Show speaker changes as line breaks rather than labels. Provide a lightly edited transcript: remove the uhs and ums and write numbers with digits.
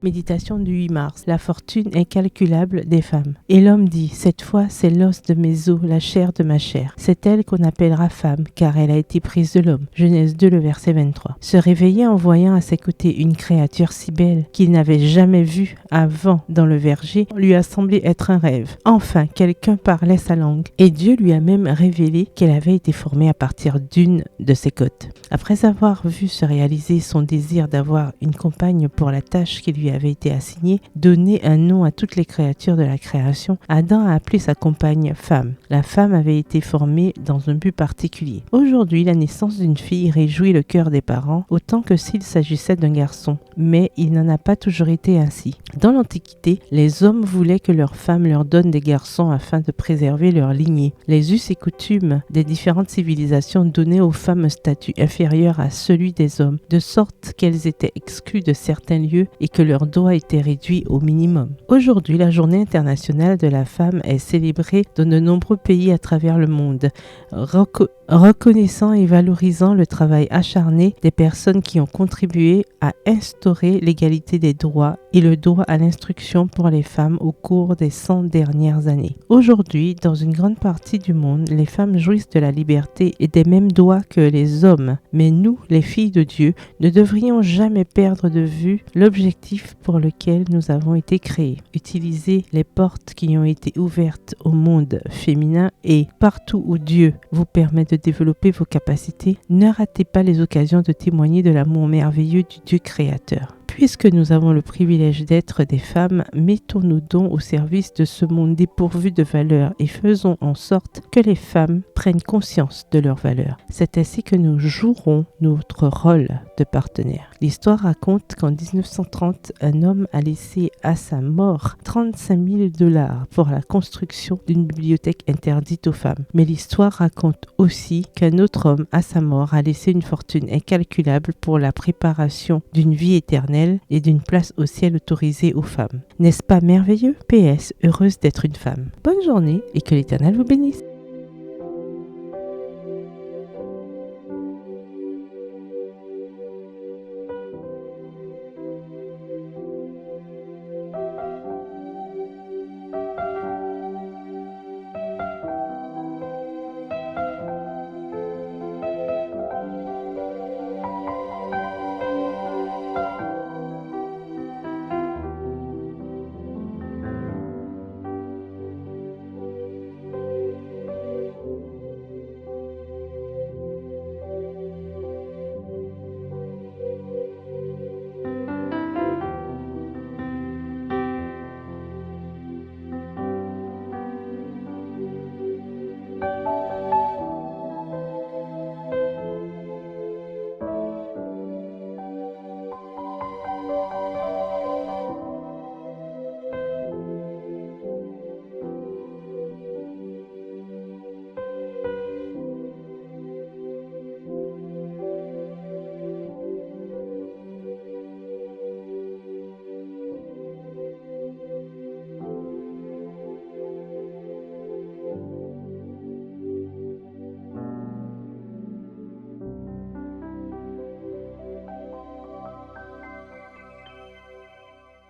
Méditation du 8 mars. La fortune incalculable des femmes. Et l'homme dit, cette fois c'est l'os de mes os, la chair de ma chair. C'est elle qu'on appellera femme, car elle a été prise de l'homme. Genèse 2, le verset 23. Se réveiller en voyant à ses côtés une créature si belle qu'il n'avait jamais vue avant dans le verger lui a semblé être un rêve. Enfin, quelqu'un parlait sa langue, et Dieu lui a même révélé qu'elle avait été formée à partir d'une de ses côtes. Après avoir vu se réaliser son désir d'avoir une compagne pour la tâche qui lui avait été assignée, donner un nom à toutes les créatures de la création, Adam a appelé sa compagne femme. La femme avait été formée dans un but particulier. Aujourd'hui, la naissance d'une fille réjouit le cœur des parents autant que s'il s'agissait d'un garçon, mais il n'en a pas toujours été ainsi. Dans l'Antiquité, les hommes voulaient que leurs femmes leur donnent des garçons afin de préserver leur lignée. Les us et coutumes des différentes civilisations donnaient aux femmes un statut inférieur à celui des hommes, de sorte qu'elles étaient exclues de certains lieux et que leurs droits étaient réduits au minimum. Aujourd'hui, la Journée internationale de la femme est célébrée dans de nombreux pays à travers le monde, reconnaissant et valorisant le travail acharné des personnes qui ont contribué à instaurer l'égalité des droits et le droit à l'instruction pour les femmes au cours des 100 dernières années. Aujourd'hui, dans une grande partie du monde, les femmes jouissent de la liberté et des mêmes droits que les hommes. Mais nous, les filles de Dieu, ne devrions jamais perdre de vue l'objectif pour lequel nous avons été créés. Utiliser les portes qui ont été ouvertes au monde féminin et partout où Dieu vous permet de développer vos capacités, ne ratez pas les occasions de témoigner de l'amour merveilleux du Dieu créateur. Puisque nous avons le privilège d'être des femmes, mettons-nous donc au service de ce monde dépourvu de valeurs et faisons en sorte que les femmes prennent conscience de leurs valeurs. C'est ainsi que nous jouerons notre rôle de partenaire. L'histoire raconte qu'en 1930, un homme a laissé à sa mort 35 000 $ pour la construction d'une bibliothèque interdite aux femmes. Mais l'histoire raconte aussi qu'un autre homme, à sa mort, a laissé une fortune incalculable pour la préparation d'une vie éternelle et d'une place au ciel autorisée aux femmes. N'est-ce pas merveilleux? PS, heureuse d'être une femme. Bonne journée et que l'Éternel vous bénisse.